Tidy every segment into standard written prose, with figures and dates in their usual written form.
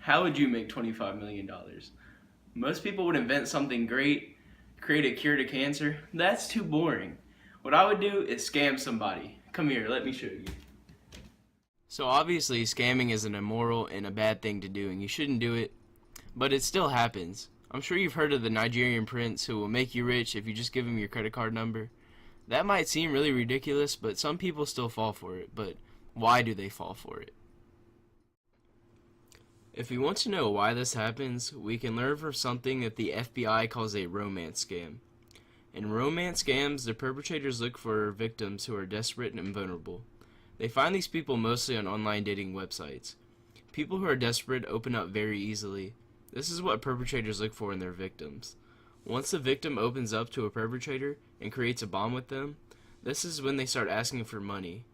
How would you make $25 million? Most people would invent something great, create a cure to cancer. That's too boring. What I would do is scam somebody. Come here, let me show you. So obviously scamming is an immoral and a bad thing to do, and you shouldn't do it, but it still happens. I'm sure you've heard of the Nigerian prince who will make you rich if you just give him your credit card number. That might seem really ridiculous, but some people still fall for it. But why do they fall for it? If we want to know why this happens, we can learn from something that the FBI calls a romance scam. In romance scams, the perpetrators look for victims who are desperate and vulnerable. They find these people mostly on online dating websites. People who are desperate open up very easily. This is what perpetrators look for in their victims. Once the victim opens up to a perpetrator and creates a bond with them, this is when they start asking for money.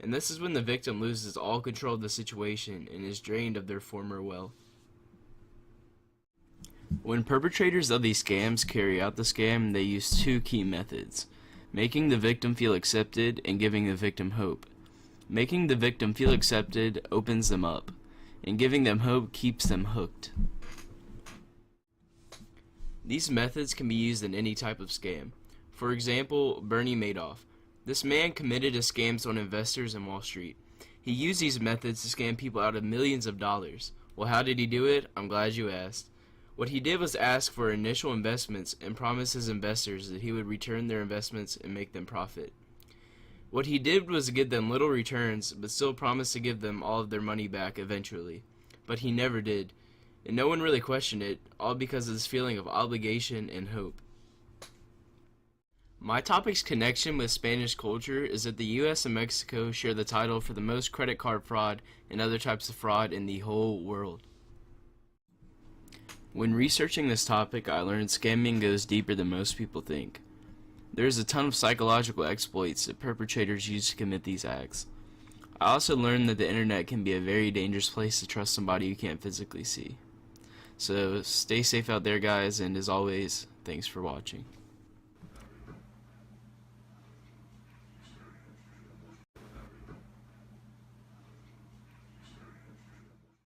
And this is when the victim loses all control of the situation and is drained of their former wealth. When perpetrators of these scams carry out the scam, they use two key methods: making the victim feel accepted and giving the victim hope. Making the victim feel accepted opens them up, and giving them hope keeps them hooked. These methods can be used in any type of scam. For example, Bernie Madoff. This man committed scams on investors in Wall Street. He used these methods to scam people out of millions of dollars. Well, how did he do it? I'm glad you asked. What he did was ask for initial investments and promise his investors that he would return their investments and make them profit. What he did was give them little returns, but still promised to give them all of their money back eventually. But he never did, and no one really questioned it, all because of this feeling of obligation and hope. My topic's connection with Spanish culture is that the US and Mexico share the title for the most credit card fraud and other types of fraud in the whole world. When researching this topic, I learned scamming goes deeper than most people think. There is a ton of psychological exploits that perpetrators use to commit these acts. I also learned that the internet can be a very dangerous place to trust somebody you can't physically see. So stay safe out there, guys, and as always, thanks for watching.